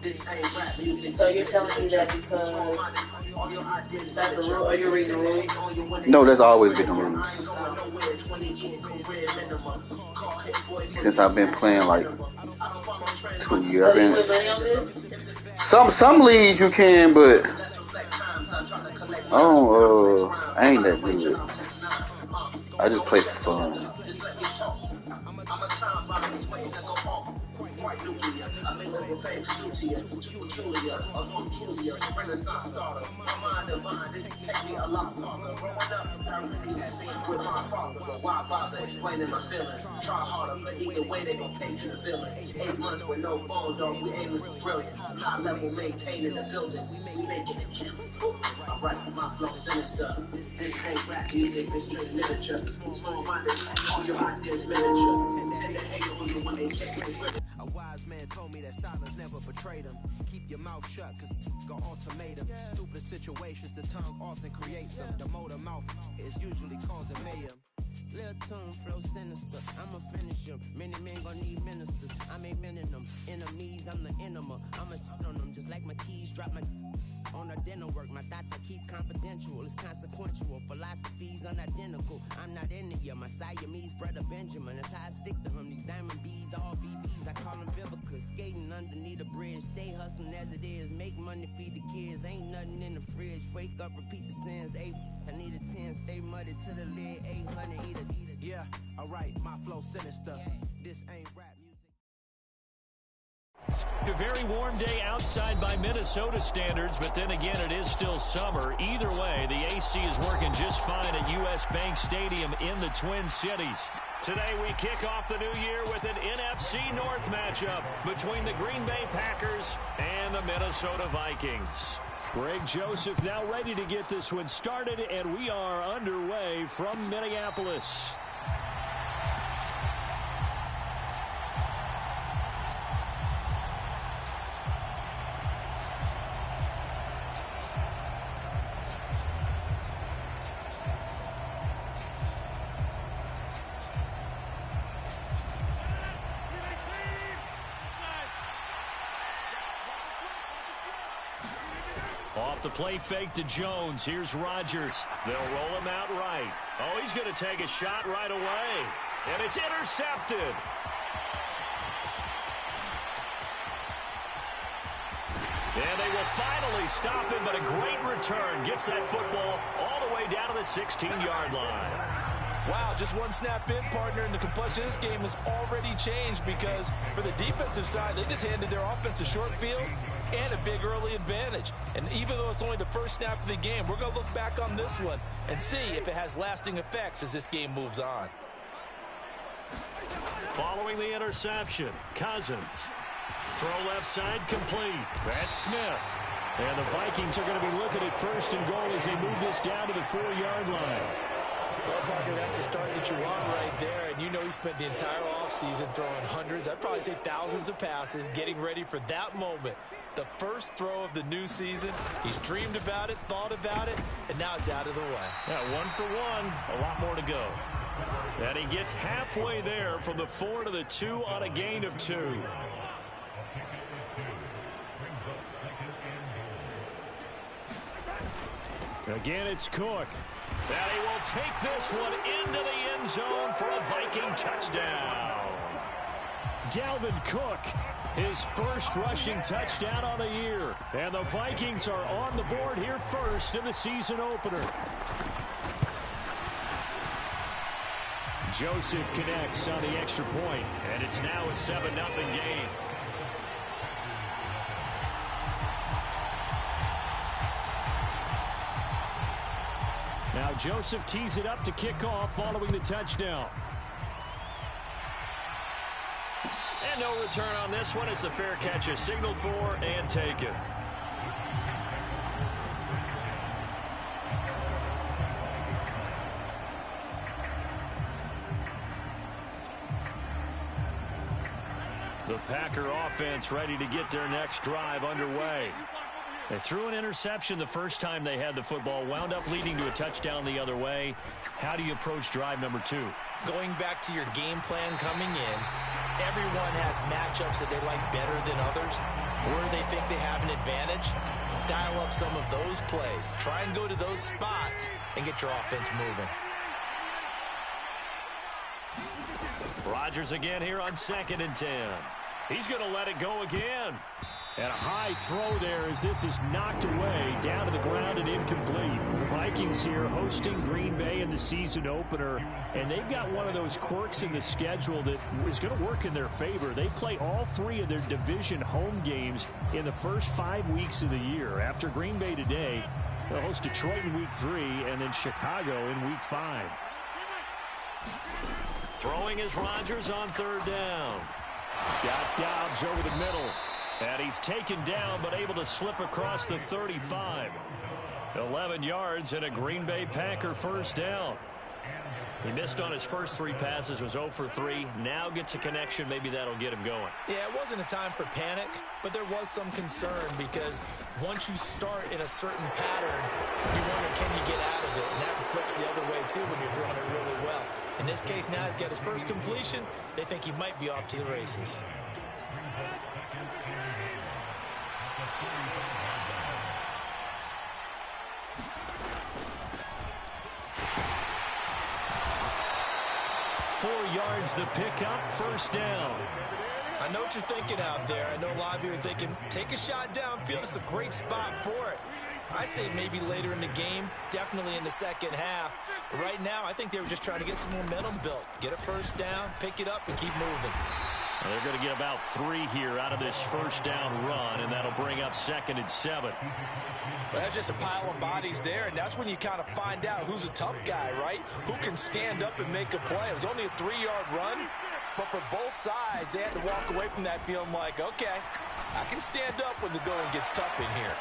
So you're telling me that because that's the rule, or you're reading the rules? No, that's always been the rules. Since I've been playing like 2 years. So you put money on this? Some leagues you can, but I ain't that good. I just play for fun. My flow sinister. This ain't rap music, this straight literature. Small-minded, all your ideas miniature. Tend to hate on you when they can't. A wise man told me that silence never betrayed him. Keep your mouth shut, cause got ultimatum. Stupid situations, the tongue often creates them. The motor mouth is usually causing mayhem. Little tune, flow sinister, I'ma finish him. Many men gon' need ministers, I'm a men in them. Enemies, I'm the enema. I'ma shut on them, just like my keys drop my on a dinner work. My thoughts I keep confidential, it's consequential. Philosophies unidentical, I'm not into you. My Siamese brother Benjamin, that's how I stick to him. These diamond bees, all BBs, I call them Vivica. Skating underneath a bridge, stay hustling as it is. Make money, feed the kids, ain't nothing in the fridge. Wake up, repeat the sins, I need a 10, stay muddy to the lid, 800, eat a. Yeah, alright, my flow sinister. This ain't rap music. A very warm day outside by Minnesota standards, but then again, it is still summer. Either way, the AC is working just fine at U.S. Bank Stadium in the Twin Cities. Today, we kick off the new year with an NFC North matchup between the Green Bay Packers and the Minnesota Vikings. Greg Joseph now ready to get this one started, and we are underway from Minneapolis. Off the play fake to Jones. Here's Rodgers. They'll roll him out right. Oh, he's going to take a shot right away. And it's intercepted. And they will finally stop him, but a great return. Gets that football all the way down to the 16-yard line. Wow, just one snap in, partner, and the complexion of this game has already changed because for the defensive side, they just handed their offense a short field and a big early advantage. And even though it's only the first snap of the game, we're going to look back on this one and see if it has lasting effects as this game moves on. Following the interception, Cousins. Throw left side complete. That's Smith. And the Vikings are going to be looking at first and goal as they move this down to the 4-yard line. Well, partner, that's the start that you want right there. And you know he spent the entire offseason throwing hundreds, I'd probably say thousands of passes, getting ready for that moment. The first throw of the new season. He's dreamed about it, thought about it, and now it's out of the way. Yeah, 1 for 1. A lot more to go. And he gets halfway there from the 4 to the 2 on a gain of 2. Again, it's Cook. And he will take this one into the end zone for a Viking touchdown. Dalvin Cook, his first rushing touchdown on the year. And the Vikings are on the board here first in the season opener. Joseph connects on the extra point, and it's now a 7-0 game. Now Joseph tees it up to kick off following the touchdown. And no return on this one as the fair catch is signaled for and taken. The Packer offense ready to get their next drive underway. They threw an interception the first time they had the football, wound up leading to a touchdown the other way. How do you approach drive number 2? Going back to your game plan coming in everyone has matchups that they like better than others, where they think they have an advantage. Dial up some of those plays. Try and go to those spots and get your offense moving. Rodgers again here on 2nd and 10. He's going to let it go again. And a high throw there as this is knocked away, down to the ground and incomplete. The Vikings here hosting Green Bay in the season opener, and they've got one of those quirks in the schedule that is going to work in their favor. They play all 3 of their division home games in the first 5 weeks of the year. After Green Bay today, they'll host Detroit in week 3 and then Chicago in week 5. Throwing is Rodgers on 3rd down. Got Dobbs over the middle. And he's taken down, but able to slip across the 35. 11 yards and a Green Bay Packer first down. He missed on his first 3 passes, was 0 for 3. Now gets a connection. Maybe that'll get him going. Yeah, it wasn't a time for panic, but there was some concern because once you start in a certain pattern, you wonder, can he get out of it? And that flips the other way, too, when you're throwing it really well. In this case, now he's got his first completion. They think he might be off to the races. Yards the pickup, first down. I know what you're thinking out there. I know a lot of you are thinking, take a shot downfield. It's a great spot for it. I'd say maybe later in the game, definitely in the second half. But right now, I think they were just trying to get some momentum built. Get a first down, pick it up, and keep moving. Well, they're going to get about 3 here out of this first down run, and that'll bring up 2nd and 7. Well, that's just a pile of bodies there, and that's when you kind of find out who's a tough guy, right? Who can stand up and make a play. It was only a 3-yard run, but for both sides, they had to walk away from that feeling like, okay, I can stand up when the going gets tough in here.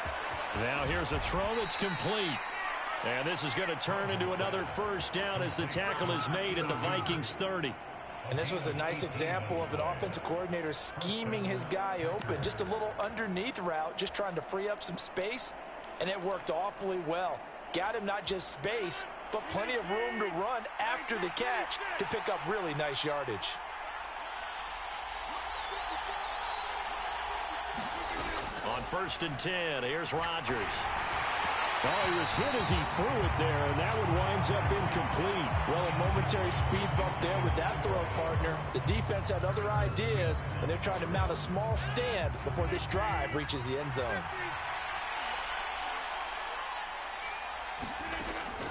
Now here's a throw that's complete. And this is going to turn into another first down as the tackle is made at the Vikings 30. And this was a nice example of an offensive coordinator scheming his guy open. Just a little underneath route, just trying to free up some space. And it worked awfully well. Got him not just space, but plenty of room to run after the catch to pick up really nice yardage. On 1st and 10, here's Rodgers. Oh, he was hit as he threw it there, and that one winds up incomplete. Well, a momentary speed bump there with that throw, partner. The defense had other ideas, and they're trying to mount a small stand before this drive reaches the end zone.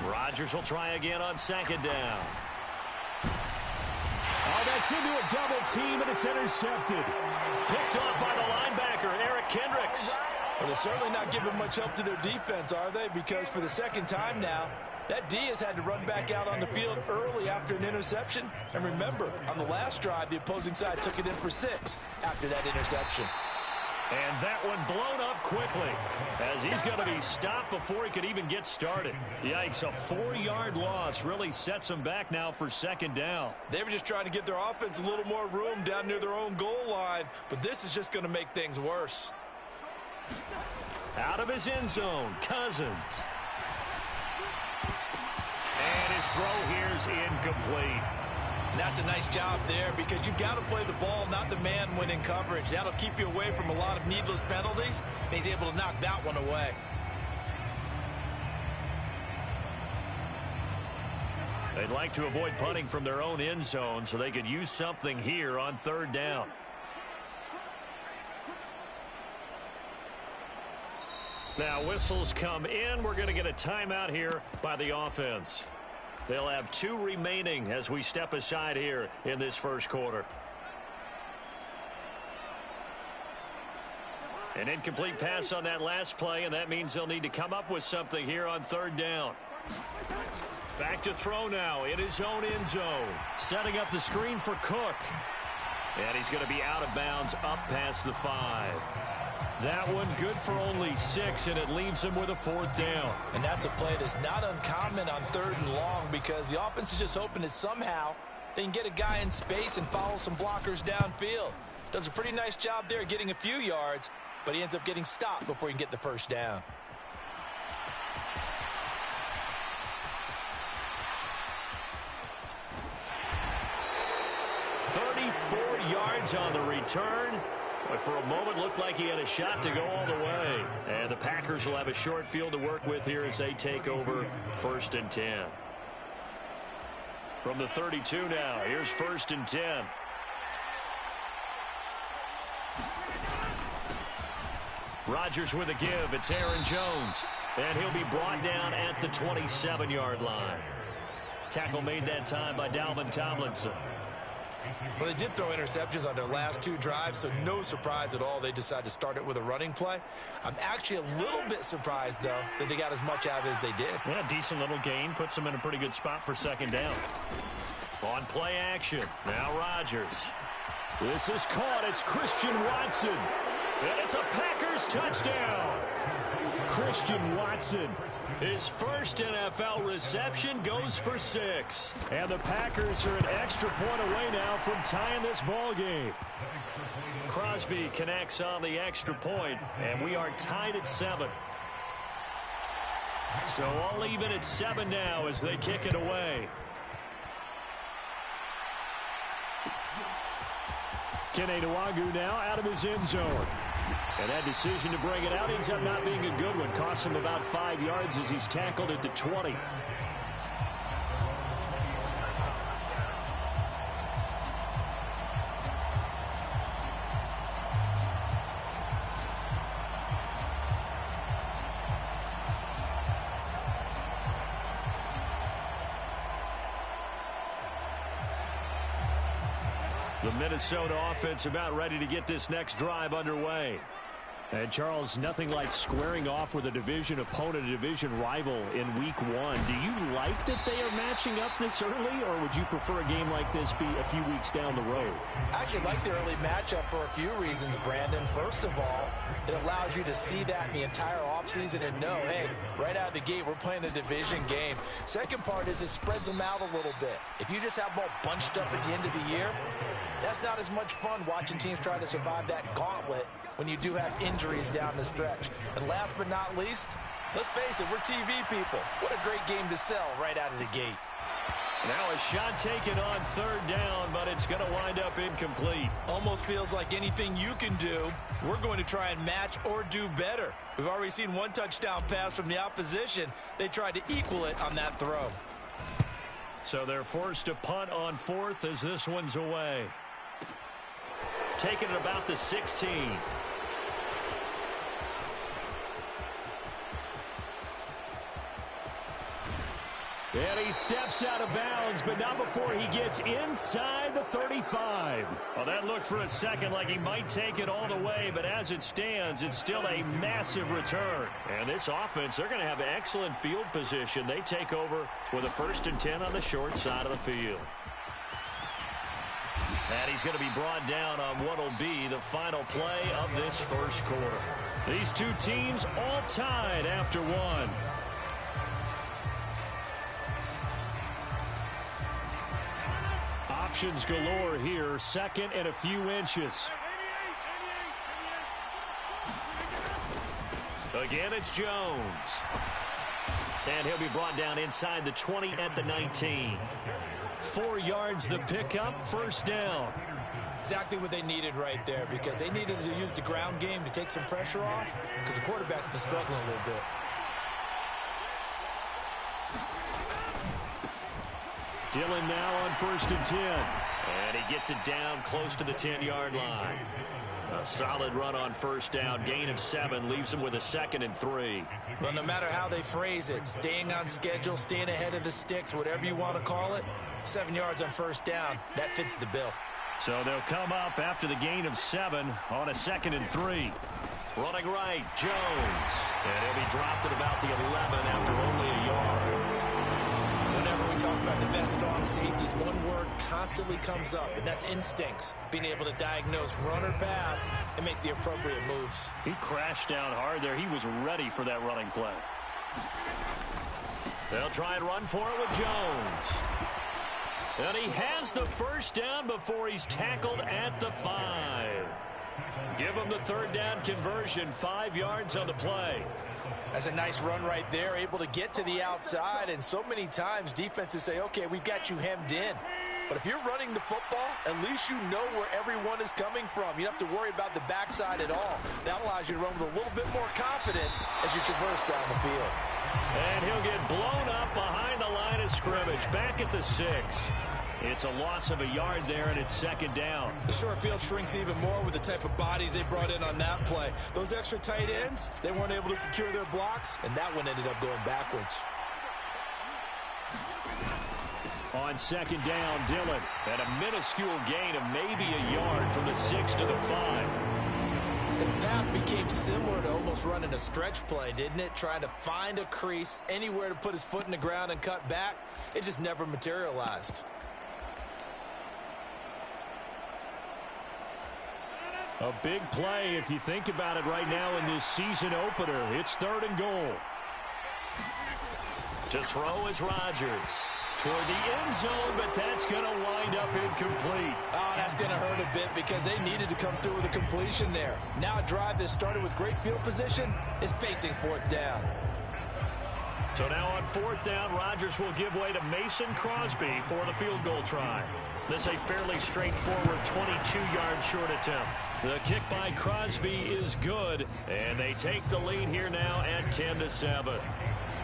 Rodgers will try again on 2nd down. Oh, that's into a double team, and it's intercepted. Picked off by the linebacker, Eric Kendricks. Well, they're certainly not giving much help to their defense, are they? Because for the second time now, that D has had to run back out on the field early after an interception. And remember, on the last drive, the opposing side took it in for 6 after that interception. And that one blown up quickly as he's going to be stopped before he could even get started. Yikes, a 4-yard loss really sets him back now for 2nd down. They were just trying to give their offense a little more room down near their own goal line, but this is just going to make things worse. Out of his end zone, Cousins. And his throw here's incomplete. And that's a nice job there because you've got to play the ball, not the man when in coverage. That'll keep you away from a lot of needless penalties, and he's able to knock that one away. They'd like to avoid punting from their own end zone so they could use something here on 3rd down. Now whistles come in. We're going to get a timeout here by the offense. They'll have 2 remaining as we step aside here in this first quarter. An incomplete pass on that last play, and that means they'll need to come up with something here on 3rd down. Back to throw now in his own end zone. Setting up the screen for Cook. And he's going to be out of bounds up past the 5. That one good for only 6, and it leaves him with a 4th down. And that's a play that's not uncommon on 3rd and long because the offense is just hoping that somehow they can get a guy in space and follow some blockers downfield. Does a pretty nice job there getting a few yards, but he ends up getting stopped before he can get the first down. 34 yards on the return. But for a moment, looked like he had a shot to go all the way. And the Packers will have a short field to work with here as they take over 1st and 10. From the 32 now, here's 1st and 10. Rodgers with a give. It's Aaron Jones. And he'll be brought down at the 27-yard line. Tackle made that time by Dalvin Tomlinson. Well, they did throw interceptions on their last 2 drives, so no surprise at all they decided to start it with a running play. I'm actually a little bit surprised, though, that they got as much out of it as they did. Yeah, decent little gain. Puts them in a pretty good spot for 2nd down. On play action. Now Rodgers. This is caught. It's Christian Watson. And it's a Packers touchdown. Christian Watson. His first NFL reception goes for 6. And the Packers are an extra point away now from tying this ball game. Crosby connects on the extra point, and we are tied at 7. So all even at 7 now as they kick it away. Kene Nwangwu now out of his end zone. And that decision to bring it out ends up not being a good one. Costs him about 5 yards as he's tackled at the 20. The Minnesota offense about ready to get this next drive underway. And, Charles, nothing like squaring off with a division opponent, a division rival in Week 1. Do you like that they are matching up this early, or would you prefer a game like this be a few weeks down the road? I actually like the early matchup for a few reasons, Brandon. First of all, it allows you to see that in the entire offseason and know, hey, right out of the gate, we're playing a division game. Second part is it spreads them out a little bit. If you just have them all bunched up at the end of the year, that's not as much fun watching teams try to survive that gauntlet when you do have injuries down the stretch. And last but not least, let's face it, we're TV people. What a great game to sell right out of the gate. Now a shot taken on 3rd down, but it's going to wind up incomplete. Almost feels like anything you can do, we're going to try and match or do better. We've already seen 1 touchdown pass from the opposition. They tried to equal it on that throw. So they're forced to punt on 4th as this one's away. Taking it about the 16. And he steps out of bounds, but not before he gets inside the 35. Well, that looked for a second like he might take it all the way, but as it stands, it's still a massive return. And this offense, they're going to have excellent field position. They take over with a 1st and 10 on the short side of the field. And he's going to be brought down on what will be the final play of this first quarter. These two teams all tied after 1. Options galore here. 2nd and a few inches. Again, it's Jones. And he'll be brought down inside the 20 at the 19. 4 yards the pickup, 1st down. Exactly what they needed right there, because they needed to use the ground game to take some pressure off, because the quarterback's been struggling a little bit. Dillon now on 1st and 10. And he gets it down close to the 10-yard line. A solid run on 1st down. Gain of 7 leaves him with a 2nd and 3. Well, no matter how they phrase it, staying on schedule, staying ahead of the sticks, whatever you want to call it, 7 yards on 1st down, that fits the bill. So they'll come up after the gain of 7 on a 2nd and 3. Running right, Jones. And he'll be dropped at about the 11 after only a yard. Whenever we talk about the best strong safeties, one word constantly comes up, and that's instincts. Being able to diagnose run or pass and make the appropriate moves. He crashed down hard there. He was ready for that running play. They'll try and run for it with Jones. And he has the 1st down before he's tackled at the 5. Give him the 3rd down conversion, 5 yards on the play. That's a nice run right there, able to get to the outside, and so many times defenses say, okay, we've got you hemmed in. But if you're running the football, at least you know where everyone is coming from. You don't have to worry about the backside at all. That allows you to run with a little bit more confidence as you traverse down the field. And he'll get blown up behind the line of scrimmage. Back at the 6. It's a loss of a yard there, and it's second down. The short field shrinks even more with the type of bodies they brought in on that play. Those extra tight ends, they weren't able to secure their blocks, and that one ended up going backwards. On second down, Dillon. And a minuscule gain of maybe a yard from the 6 to the 5. His path became similar to almost running a stretch play, didn't it? Trying to find a crease, anywhere to put his foot in the ground and cut back. It just never materialized. A big play if you think about it right now in this season opener. It's 3rd and goal. To throw is Rodgers. Toward the end zone, but that's going to wind up incomplete. Oh, that's going to hurt a bit because they needed to come through with a completion there. Now a drive that started with great field position is facing 4th down. So now on 4th down, Rodgers will give way to Mason Crosby for the field goal try. This is a fairly straightforward 22-yard short attempt. The kick by Crosby is good, and they take the lead here now at 10-7.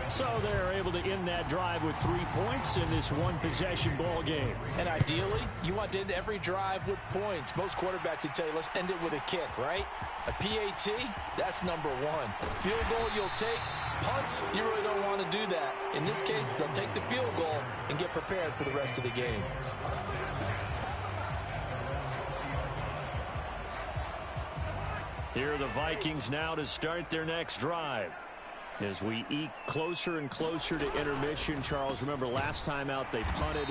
So they're able to end that drive with 3 points in this one-possession ball game. And ideally, you want to end every drive with points. Most quarterbacks would tell you, let's end it with a kick, right? A PAT, that's number 1. Field goal you'll take. Punts, you really don't want to do that. In this case, they'll take the field goal and get prepared for the rest of the game. Here are the Vikings now to start their next drive. As we eke closer and closer to intermission, Charles, remember last time out they punted.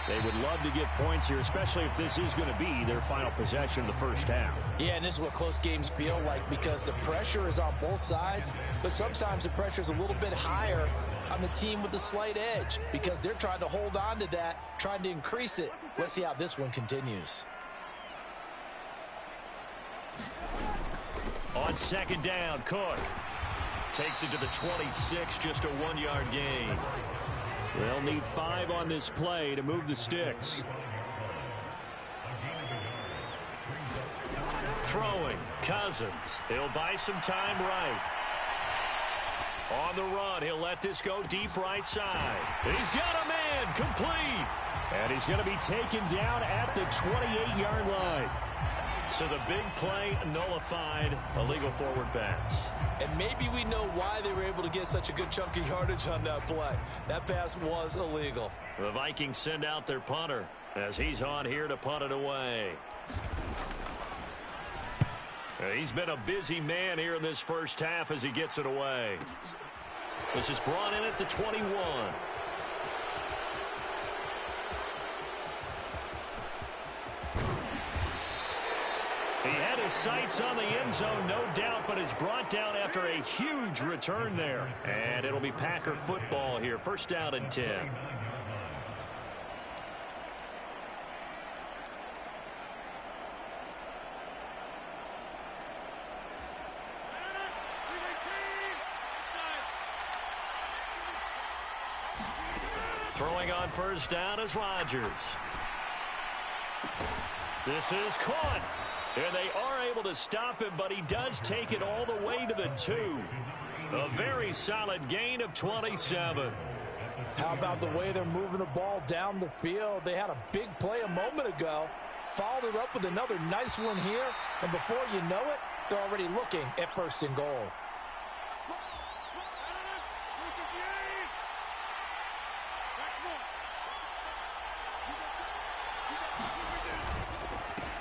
They would love to get points here, especially if this is going to be their final possession of the first half. Yeah, and this is what close games feel like because the pressure is on both sides, but sometimes the pressure is a little bit higher on the team with the slight edge because they're trying to hold on to that, trying to increase it. Let's see how this one continues. On second down, Cook takes it to the 26, just a 1-yard gain. They'll need 5 on this play to move the sticks. Throwing, Cousins. He'll buy some time right. On the run, he'll let this go deep right side. He's got a man, complete. And he's going to be taken down at the 28-yard line. So the big play nullified, a legal forward pass. And maybe we know why they were able to get such a good chunk of yardage on that play. That pass was illegal. The Vikings send out their punter as he's on here to punt it away. He's been a busy man here in this first half as he gets it away. This is brought in at the 21. He had his sights on the end zone, no doubt, but is brought down after a huge return there. And it'll be Packer football here. First down and 10. Throwing on first down is Rodgers. This is caught. And they are able to stop him, but he does take it all the way to the 2. A very solid gain of 27. How about the way they're moving the ball down the field? They had a big play a moment ago. Followed it up with another nice one here. And before you know it, they're already looking at 1st and goal.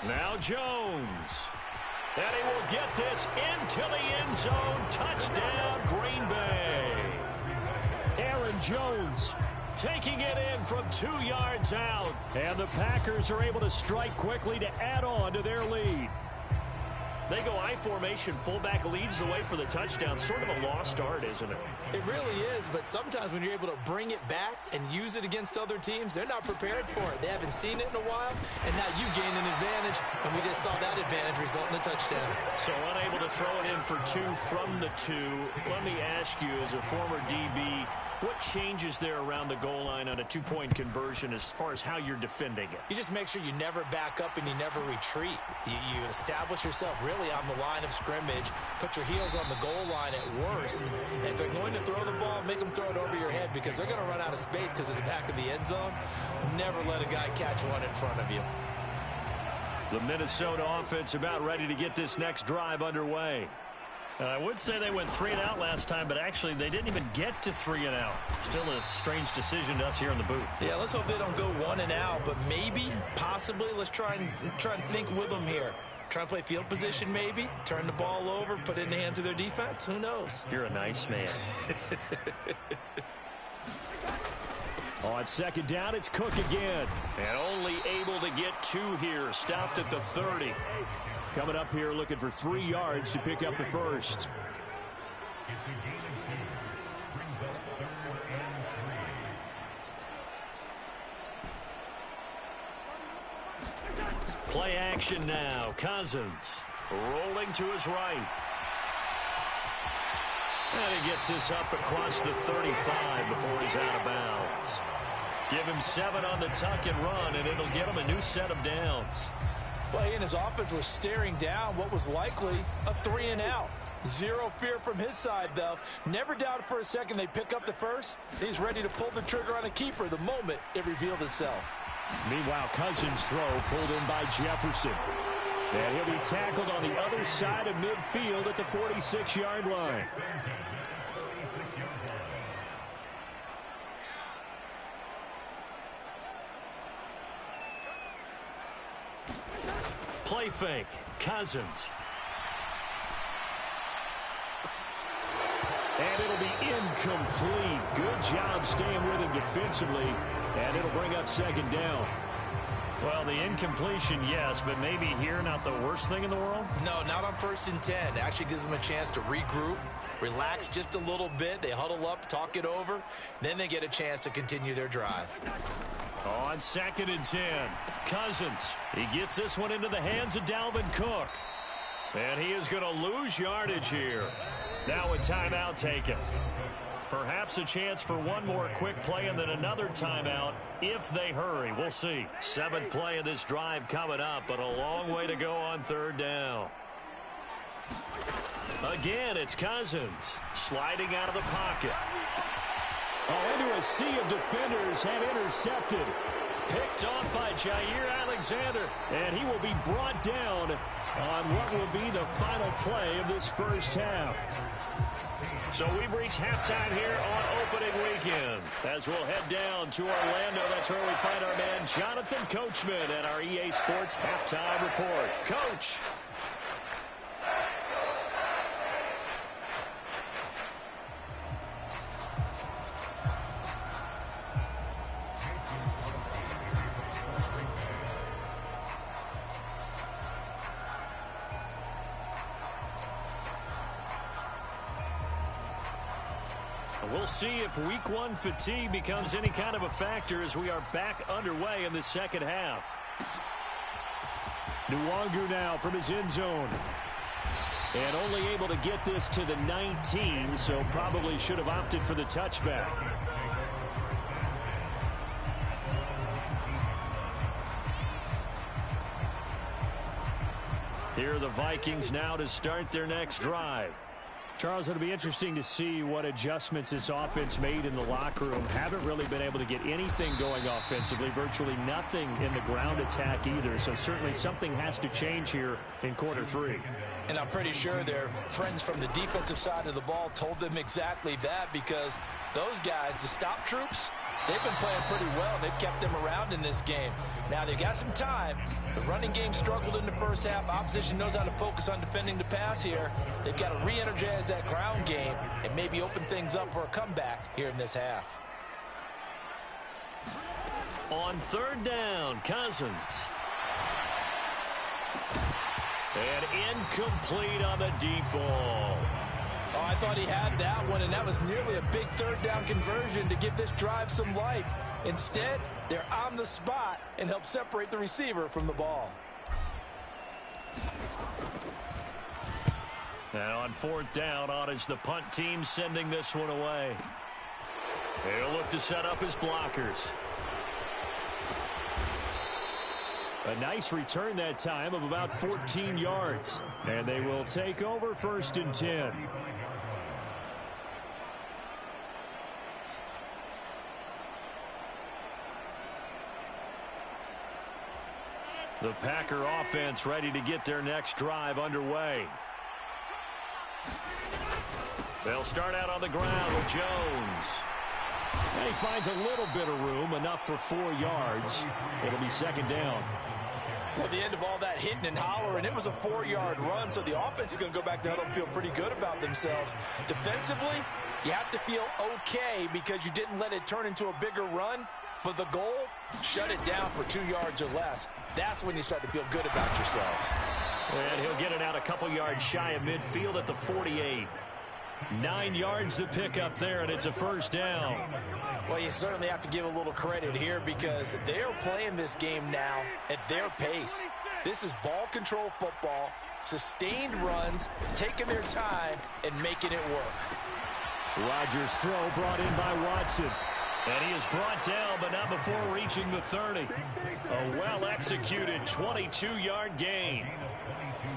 Now Jones. And he will get this into the end zone. Touchdown, Green Bay. Aaron Jones taking it in from 2 yards out. And the Packers are able to strike quickly to add on to their lead. They go I formation. Fullback leads the way for the touchdown. Sort of a lost art, isn't it? It really is, but sometimes when you're able to bring it back and use it against other teams, they're not prepared for it. They haven't seen it in a while, and now you gain an advantage And we just saw that advantage result in a touchdown. So unable to throw it in for 2 from the 2. Let me ask you, as a former DB, what changes there around the goal line on a 2-point conversion as far as how you're defending it? You just make sure you never back up and you never retreat. You establish yourself really on the line of scrimmage, put your heels on the goal line at worst. And if they're going to throw the ball, make them throw it over your head because they're going to run out of space because of the back of the end zone. Never let a guy catch one in front of you. The Minnesota offense about ready to get this next drive underway. And I would say they went 3 and out last time, but actually they didn't even get to 3 and out. Still a strange decision to us here in the booth. Yeah, let's hope they don't go 1 and out, but maybe, possibly, let's try and think with them here. Try and play field position maybe, turn the ball over, put it in the hands of their defense. Who knows? You're a nice man. On second down, it's Cook again. And only able to get 2 here. Stopped at the 30. Coming up here looking for 3 yards to pick up the first. Play action now. Cousins rolling to his right. And he gets this up across the 35 before he's out of bounds. Give him 7 on the tuck and run, and it'll get him a new set of downs. Well, he and his offense were staring down what was likely a 3 and out. Zero fear from his side, though. Never doubted for a second they pick up the first. He's ready to pull the trigger on a keeper the moment it revealed itself. Meanwhile, Cousins' throw pulled in by Jefferson. And he'll be tackled on the other side of midfield at the 46-yard line. Play fake. Cousins. And it'll be incomplete. Good job staying with him defensively. And it'll bring up second down. Well, the incompletion, yes, but maybe here not the worst thing in the world? No, not on 1st and 10. Actually gives them a chance to regroup, relax just a little bit. They huddle up, talk it over. Then they get a chance to continue their drive. On 2nd and 10, Cousins. He gets this one into the hands of Dalvin Cook. And he is going to lose yardage here. Now a timeout taken. Perhaps a chance for one more quick play and then another timeout if they hurry. We'll see. 7th play of this drive coming up, but a long way to go on 3rd down. Again, it's Cousins sliding out of the pocket. Oh, into a sea of defenders and intercepted. Picked off by Jair Alexander. And he will be brought down on what will be the final play of this first half. So we've reached halftime here on opening weekend. As we'll head down to Orlando, that's where we find our man Jonathan Coachman at our EA Sports Halftime Report. Coach. We'll see if week 1 fatigue becomes any kind of a factor as we are back underway in the second half. Nwangu now from his end zone. And only able to get this to the 19, so probably should have opted for the touchback. Here are the Vikings now to start their next drive. Charles, it'll be interesting to see what adjustments this offense made in the locker room. Haven't really been able to get anything going offensively, virtually nothing in the ground attack either. So certainly something has to change here in quarter 3. And I'm pretty sure their friends from the defensive side of the ball told them exactly that, because those guys, the stop troops, they've been playing pretty well. They've kept them around in this game. Now, they've got some time. The running game struggled in the first half. Opposition knows how to focus on defending the pass here. They've got to re-energize that ground game and maybe open things up for a comeback here in this half. On 3rd down, Cousins. And incomplete on the deep ball. Oh, I thought he had that one, and that was nearly a big 3rd down conversion to give this drive some life. Instead, they're on the spot and help separate the receiver from the ball. Now on 4th down, on is the punt team sending this one away. They'll look to set up his blockers. A nice return that time of about 14 yards. And they will take over 1st and 10. The Packer offense ready to get their next drive underway. They'll start out on the ground with Jones. And he finds a little bit of room, enough for 4 yards. It'll be 2nd down. Well, at the end of all that hitting and hollering, it was a 4-yard run, so the offense is going to go back to huddle and feel pretty good about themselves. Defensively, you have to feel okay because you didn't let it turn into a bigger run, but the goal, shut it down for 2 yards or less. That's when you start to feel good about yourselves. And he'll get it out a couple yards shy of midfield at the 48. 9 yards to pick up there, and it's a 1st down. Well, you certainly have to give a little credit here because they're playing this game now at their pace. This is ball control football, sustained runs, taking their time, and making it work. Rodgers' throw brought in by Watson. And he is brought down, but not before reaching the 30. A well-executed 22-yard gain.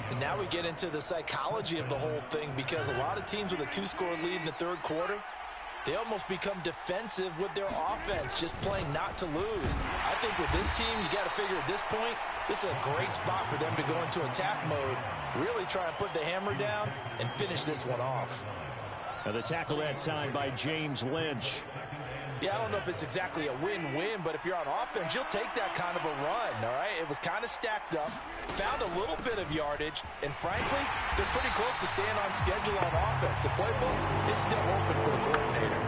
And now we get into the psychology of the whole thing because a lot of teams with a 2-score lead in the 3rd quarter, they almost become defensive with their offense, just playing not to lose. I think with this team, you got to figure at this point, this is a great spot for them to go into attack mode, really try and put the hammer down and finish this one off. Now the tackle that time by James Lynch. Yeah, I don't know if it's exactly a win-win, but if you're on offense, you'll take that kind of a run, all right? It was kind of stacked up, found a little bit of yardage, and frankly, they're pretty close to staying on schedule on offense. The playbook is still open for the coordinator.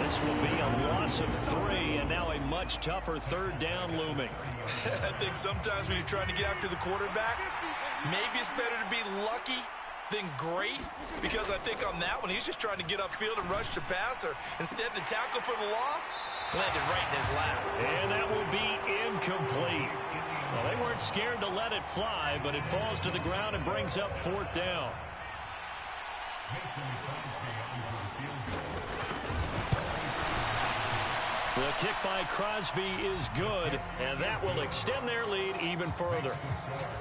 This will be a loss of 3, and now a much tougher 3rd down looming. I think sometimes when you're trying to get after the quarterback, maybe it's better to be lucky than great, because I think on that one, he's just trying to get upfield and rush the passer. Instead, the tackle for the loss landed right in his lap. And that will be incomplete. Well, they weren't scared to let it fly, but it falls to the ground and brings up 4th down. The kick by Crosby is good, and that will extend their lead even further.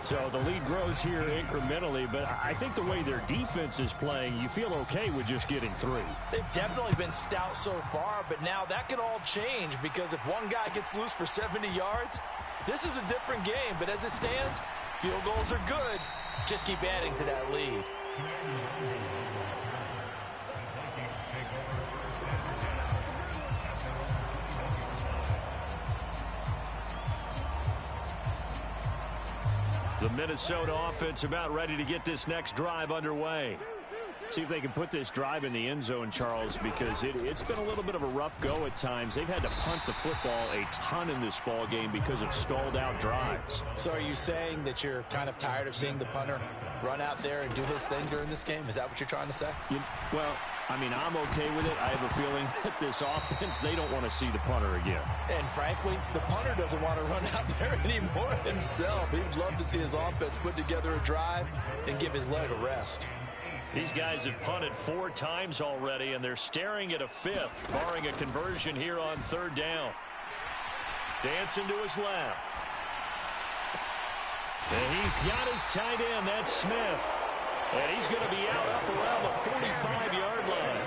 So the lead grows here incrementally, but I think the way their defense is playing, you feel okay with just getting 3. They've definitely been stout so far, but now that could all change because if one guy gets loose for 70 yards, this is a different game. But as it stands, field goals are good. Just keep adding to that lead. The Minnesota offense about ready to get this next drive underway. See if they can put this drive in the end zone, Charles, because it's been a little bit of a rough go at times. They've had to punt the football a ton in this ball game because of stalled out drives. So are you saying that you're kind of tired of seeing the punter run out there and do his thing during this game? Is that what you're trying to say? Well, I mean, I'm okay with it. I have a feeling that this offense, they don't want to see the punter again. And frankly, the punter doesn't want to run out there anymore himself. He'd love to see his offense put together a drive and give his leg a rest. These guys have punted 4 times already, and they're staring at a 5th, barring a conversion here on 3rd down. Dancing to his left. And he's got his tight end, that's Smith. And he's going to be out up around the 45-yard line.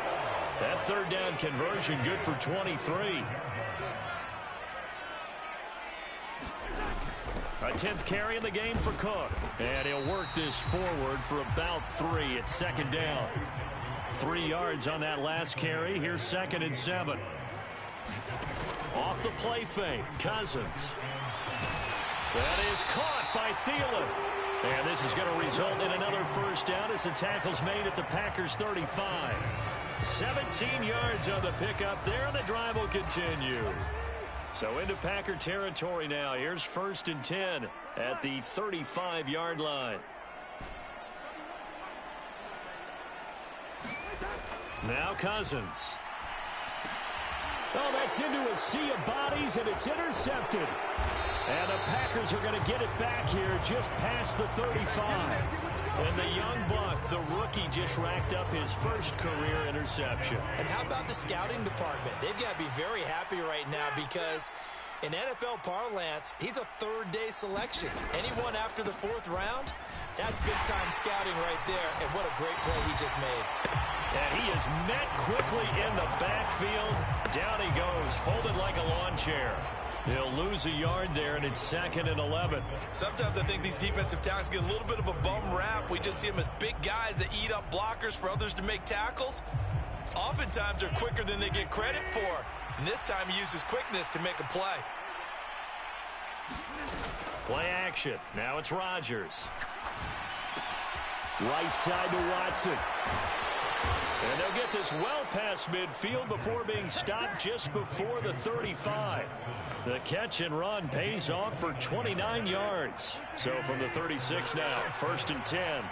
That 3rd down conversion good for 23. A 10th carry in the game for Cook. And he'll work this forward for about 3 at 2nd down. 3 yards on that last carry. Here's 2nd and 7. Off the play fake, Cousins. That is caught by Thielen. And this is going to result in another 1st down as the tackle's made at the Packers' 35. 17 yards on the pickup there, and the drive will continue. So into Packer territory now. Here's 1st and 10 at the 35-yard line. Now Cousins. Oh, that's into a sea of bodies, and it's intercepted. And the Packers are going to get it back here just past the 35. And the young buck, the rookie, just racked up his first career interception. And how about the scouting department? They've got to be very happy right now because in NFL parlance, he's a third-day selection. Anyone after the fourth round, that's big-time scouting right there. And what a great play he just made. And he is met quickly in the backfield. Down he goes, folded like a lawn chair. He'll lose a yard there, and it's 2nd and 11. Sometimes I think these defensive tackles get a little bit of a bum rap. We just see them as big guys that eat up blockers for others to make tackles. Oftentimes they're quicker than they get credit for. And this time he uses quickness to make a play. Play action. Now it's Rodgers. Right side to Watson. And they'll get this well past midfield before being stopped just before the 35. The catch and run pays off for 29 yards. So from the 36 now, 1st and 10.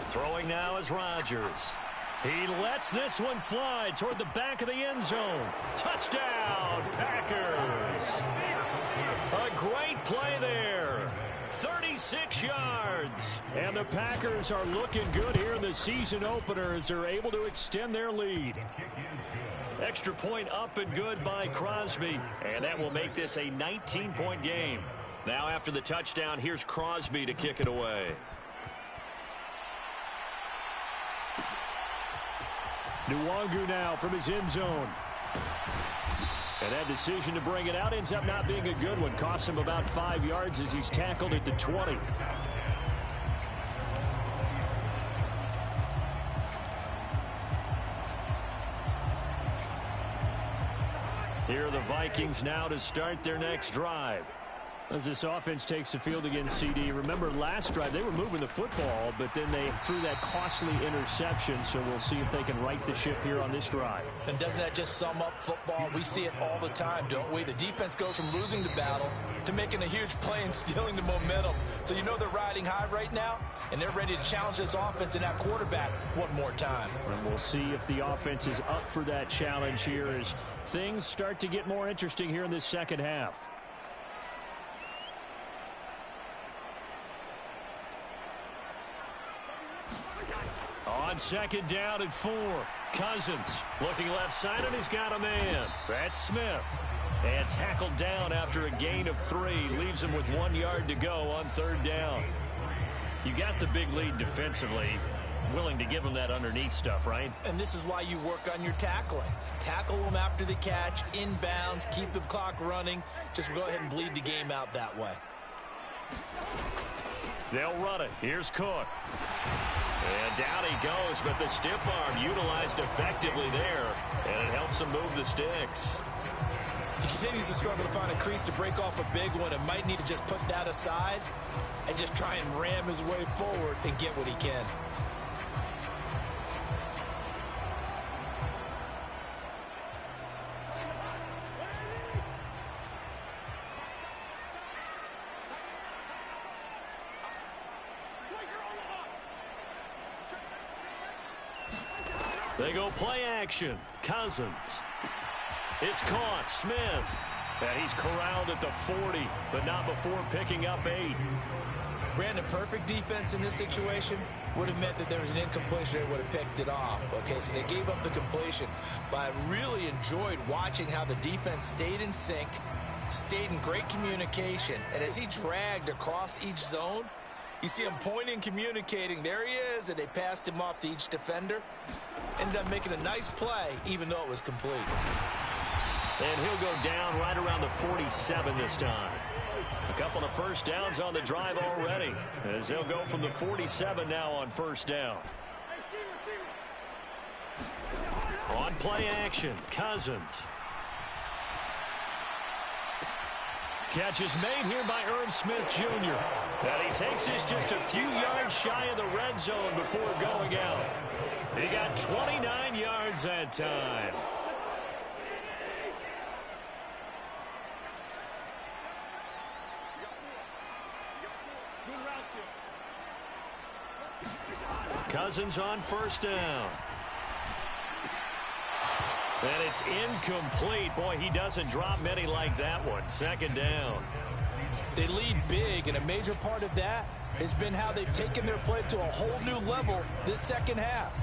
Throwing now is Rodgers. He lets this one fly toward the back of the end zone. Touchdown, Packers. A great play there. 36 yards. And the Packers are looking good here in the season opener as they're able to extend their lead. Extra point up and good by Crosby. And that will make this a 19-point game. Now after the touchdown, here's Crosby to kick it away. Nwangu now from his end zone. And that decision to bring it out ends up not being a good one. Costs him about 5 yards as he's tackled at the 20. Here are the Vikings now to start their next drive. As this offense takes the field against CD, remember last drive they were moving the football, but then they threw that costly interception, so we'll see if they can right the ship here on this drive. And doesn't that just sum up football? We see it all the time, don't we? The defense goes from losing the battle to making a huge play and stealing the momentum. So you know they're riding high right now, and they're ready to challenge this offense and that quarterback one more time. And we'll see if the offense is up for that challenge here as things start to get more interesting here in this second half. On 2nd down and 4. Cousins looking left side, and he's got a man. That's Smith. And tackled down after a gain of 3. Leaves him with 1 yard to go on 3rd down. You got the big lead defensively. Willing to give him that underneath stuff, right? And this is why you work on your tackling. Tackle them after the catch, inbounds, keep the clock running. Just go ahead and bleed the game out that way. They'll run it. Here's Cook. And down he goes, but the stiff arm utilized effectively there, and it helps him move the sticks. He continues to struggle to find a crease to break off a big one and might need to just put that aside and just try and ram his way forward and get what he can. They go play action. Cousins. It's caught. Smith. And he's corralled at the 40, but not before picking up 8. Brandon, perfect defense in this situation would have meant that there was an incompletion. They would have picked it off. Okay, so they gave up the completion. But I really enjoyed watching how the defense stayed in sync, stayed in great communication. And as he dragged across each zone, you see him pointing, communicating. There he is, and they passed him off to each defender. Ended up making a nice play, even though it was complete. And he'll go down right around the 47 this time. A couple of first downs on the drive already, as they'll go from the 47 now on 1st down. On play action, Cousins. Catch is made here by Irv Smith Jr. And he takes this just a few yards shy of the red zone before going out. He got 29 yards that time. Cousins on 1st down. And it's incomplete. Boy, he doesn't drop many like that one. Second down. They lead big, and a major part of that has been how they've taken their play to a whole new level this second half.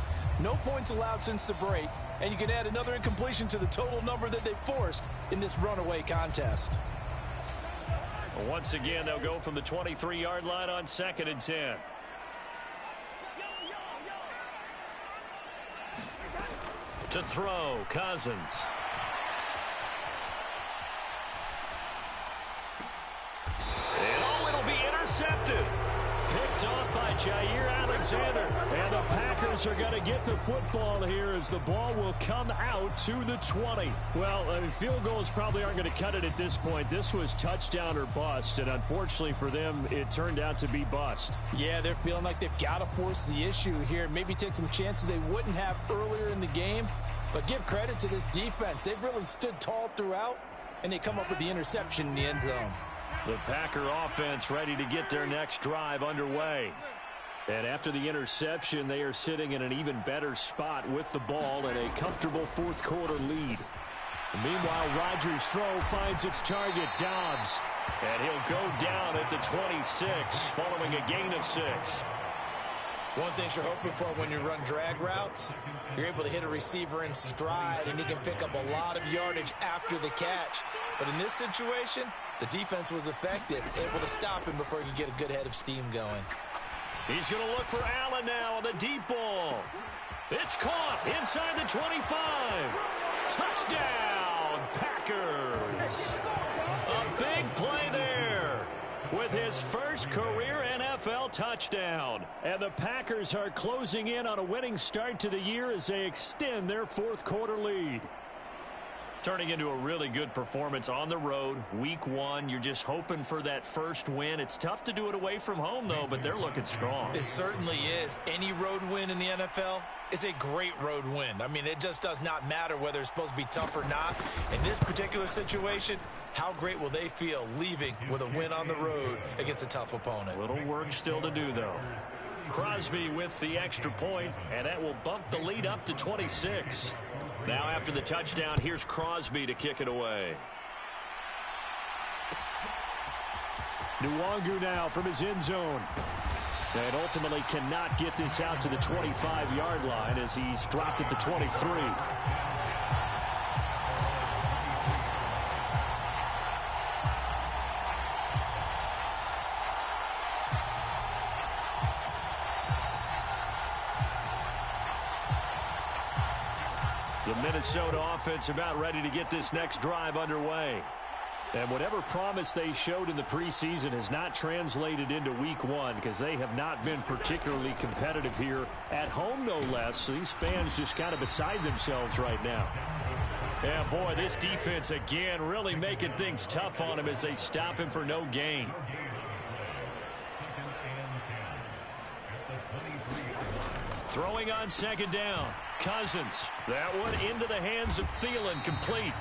No points allowed since the break, and you can add another incompletion to the total number that they forced in this runaway contest. Once again, they'll go from the 23-yard line on 2nd and 10. To throw, Cousins. And oh, it'll be intercepted. Picked off by Jair Alexander. And the Packers are going to get the football here as the ball will come out to the 20. Well, field goals probably aren't going to cut it at this point. This was touchdown or bust, and unfortunately for them, it turned out to be bust. Yeah, they're feeling like they've got to force the issue here. Maybe take some chances they wouldn't have earlier in the game. But give credit to this defense. They've really stood tall throughout, and they come up with the interception in the end zone. The Packer offense ready to get their next drive underway. And after the interception, they are sitting in an even better spot with the ball and a comfortable fourth quarter lead. Meanwhile, Rodgers' throw finds its target, Dobbs. And he'll go down at the 26 following a gain of 6. One thing you're hoping for when you run drag routes, you're able to hit a receiver in stride, and he can pick up a lot of yardage after the catch. But in this situation, the defense was effective, able to stop him before he could get a good head of steam going. He's going to look for Allen now on the deep ball. It's caught inside the 25. Touchdown, Packers. A big play there with his first career NFL touchdown. And the Packers are closing in on a winning start to the year as they extend their fourth quarter lead. Turning into a really good performance on the road, week 1. You're just hoping for that first win. It's tough to do it away from home, though, but they're looking strong. It certainly is. Any road win in the NFL is a great road win. I mean, it just does not matter whether it's supposed to be tough or not. In this particular situation, how great will they feel leaving with a win on the road against a tough opponent? A little work still to do, though. Crosby with the extra point, and that will bump the lead up to 26. Now after the touchdown, here's Crosby to kick it away. Nwangu now from his end zone. And ultimately cannot get this out to the 25-yard line as he's dropped at the 23. The Minnesota offense about ready to get this next drive underway. And whatever promise they showed in the preseason has not translated into week 1 because they have not been particularly competitive here at home, no less. So these fans just kind of beside themselves right now. Yeah, boy, this defense again really making things tough on him as they stop him for no gain. Throwing on second down. Cousins. That one into the hands of Thielen, complete.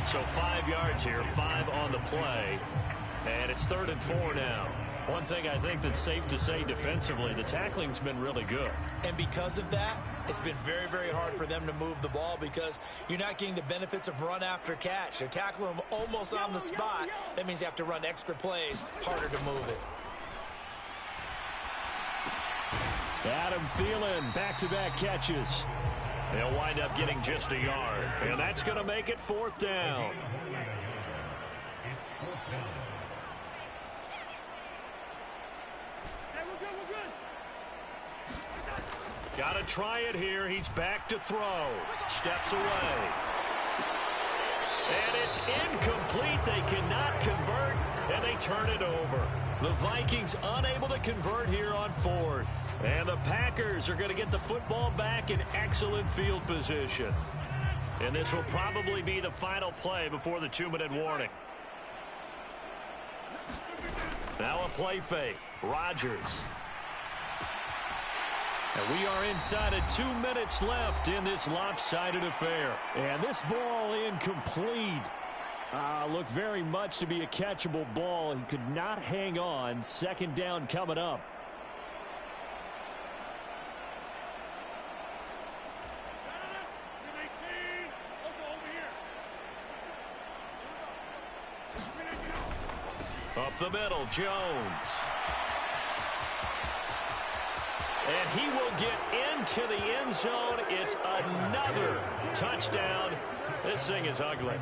So 5 yards here, 5 on the play. And it's 3rd and 4 now. One thing I think that's safe to say defensively, the tackling's been really good. And because of that, it's been very, very hard for them to move the ball because you're not getting the benefits of run after catch. They're tackling them almost on the spot. That means you have to run extra plays, harder to move it. Adam Thielen, back-to-back catches. They'll wind up getting just a yard, and that's going to make it 4th down. Got to try it here. He's back to throw. Steps away. And it's incomplete. They cannot convert, and they turn it over. The Vikings unable to convert here on 4th. And the Packers are going to get the football back in excellent field position. And this will probably be the final play before the 2-minute warning. Now a play fake. Rodgers. And we are inside of 2 minutes left in this lopsided affair. And this ball incomplete. Looked very much to be a catchable ball. He could not hang on. 2nd down coming up. Up the middle, Jones. And he will get into the end zone. It's another touchdown. This thing is ugly.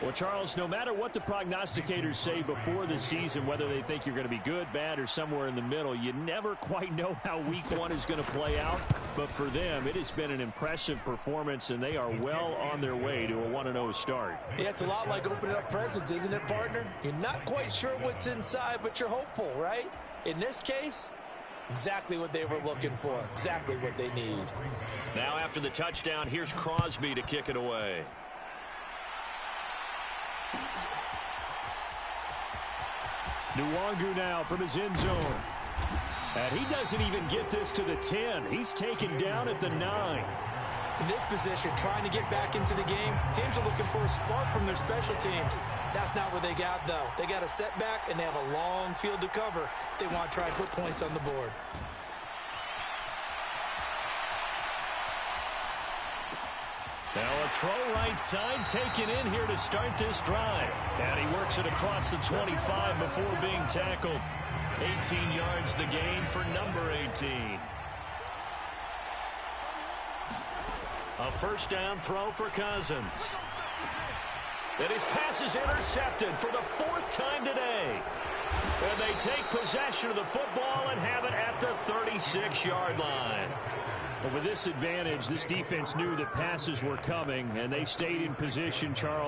Well, Charles, no matter what the prognosticators say before the season, whether they think you're going to be good, bad, or somewhere in the middle, you never quite know how week one is going to play out. But for them, it has been an impressive performance, and they are well on their way to a 1-0 start. Yeah, it's a lot like opening up presents, isn't it, partner? You're not quite sure what's inside, but you're hopeful, right? In this case, exactly what they were looking for, exactly what they need. Now after the touchdown, here's Crosby to kick it away. Nwangu now from his end zone. And he doesn't even get this to the 10. He's taken down at the 9. In this position, trying to get back into the game, teams are looking for a spark from their special teams. That's not what they got, though. They got a setback, and they have a long field to cover if they want to try and put points on the board. Now a throw right side taken in here to start this drive. And he works it across the 25 before being tackled. 18 yards the gain for number 18. A first down throw for Cousins. And his pass is intercepted for the 4th time today. And they take possession of the football and have it at the 36-yard line. But with this advantage, this defense knew that passes were coming, and they stayed in position, Charles.